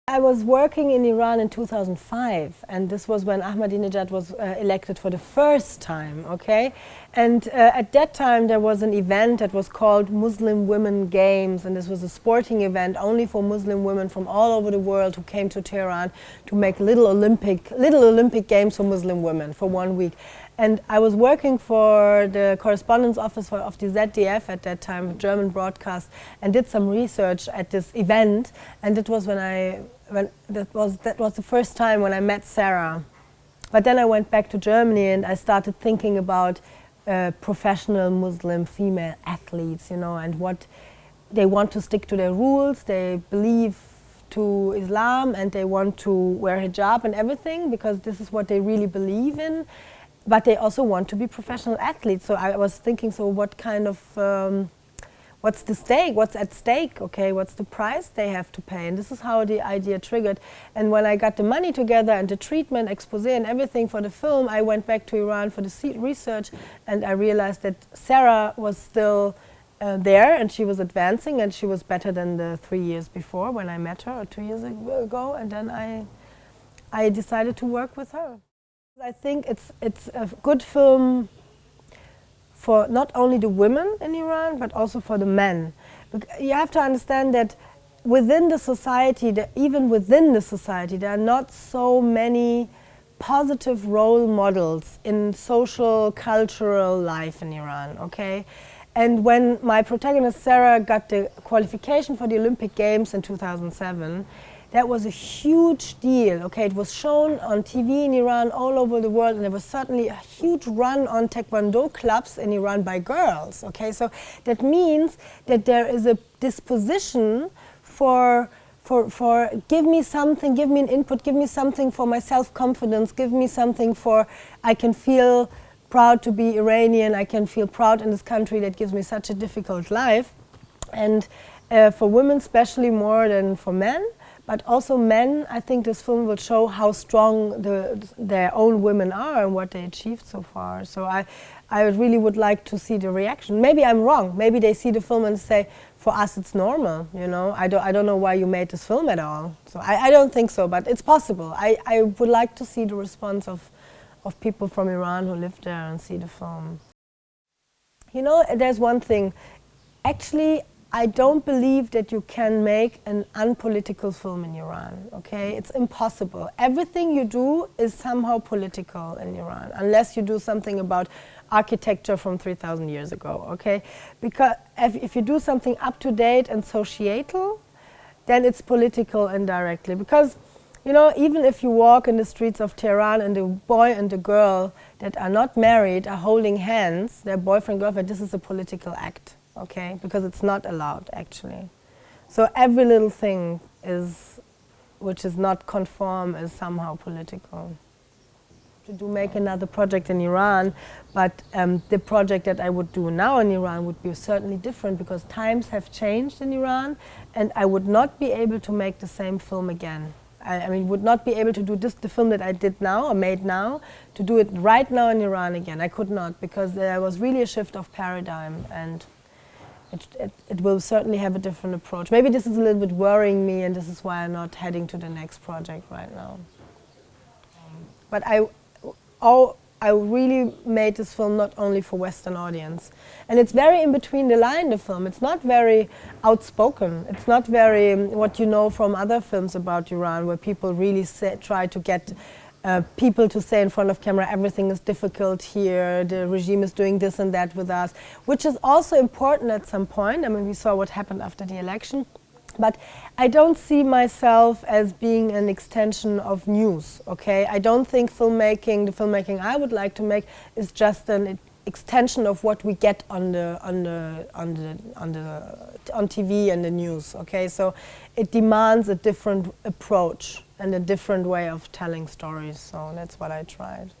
I was working in Iran in 2005, and this was when Ahmadinejad was elected for the first time, okay? And at that time there was an event that was called Muslim Women Games, and this was a sporting event only for Muslim women from all over the world who came to Tehran to make little Olympic Games for Muslim women for 1 week. And I was working for the correspondence office of the ZDF at that time, German broadcast, and did some research at this event. And it was that was the first time when I met Sarah. But then I went back to Germany and I started thinking about professional Muslim female athletes, you know, and what they want to stick to their rules. They believe to Islam and they want to wear hijab and everything because this is what they really believe in. But they also want to be professional athletes. So I was thinking, so what kind of, what's the stake? What's at stake? Okay, what's the price they have to pay? And this is how the idea triggered. And when I got the money together and the treatment, expose and everything for the film, I went back to Iran for the research, and I realized that Sarah was still there, and she was advancing, and she was better than the 3 years before when I met her, or 2 years ago. And then I decided to work with her. I think it's a good film for not only the women in Iran, but also for the men. You have to understand that within the society, even within the society, there are not so many positive role models in social, cultural life in Iran, okay? And when my protagonist Sarah got the qualification for the Olympic Games in 2007, that was a huge deal, okay? It was shown on TV in Iran all over the world, and there was certainly a huge run on taekwondo clubs in Iran by girls, okay? So that means that there is a disposition for give me something, give me an input, give me something for my self-confidence, give me something for I can feel proud to be Iranian, I can feel proud in this country that gives me such a difficult life. And for women especially more than for men. But also men, I think this film will show how strong their own women are and what they achieved so far. So I really would like to see the reaction. Maybe I'm wrong. Maybe they see the film and say, for us it's normal, you know. I don't know why you made this film at all. So I don't think so, but it's possible. I would like to see the response of people from Iran who live there and see the film. You know, there's one thing. Actually, I don't believe that you can make an unpolitical film in Iran, okay? It's impossible. Everything you do is somehow political in Iran, unless you do something about architecture from 3,000 years ago, okay? Because if you do something up to date and societal, then it's political indirectly. Because, you know, even if you walk in the streets of Tehran and the boy and the girl that are not married are holding hands, their boyfriend, girlfriend, this is a political act. Okay, because it's not allowed actually. So every little thing which is not conform is somehow political. To make another project in Iran, but the project that I would do now in Iran would be certainly different because times have changed in Iran, and I would not be able to make the same film again. I mean, would not be able to do the film that I did now or made now, to do it right now in Iran again. I could not, because there was really a shift of paradigm, and it will certainly have a different approach. Maybe this is a little bit worrying me, and this is why I'm not heading to the next project right now. But I really made this film not only for Western audience. And it's very in between the line, the film. It's not very outspoken. It's not very what you know from other films about Iran, where people really try to get people to say in front of camera, everything is difficult here, the regime is doing this and that with us, which is also important at some point. I mean, we saw what happened after the election. But I don't see myself as being an extension of news, okay? I don't think the filmmaking I would like to make is just an extension of what we get on TV and the news, okay? So it demands a different approach and a different way of telling stories, so that's what I tried.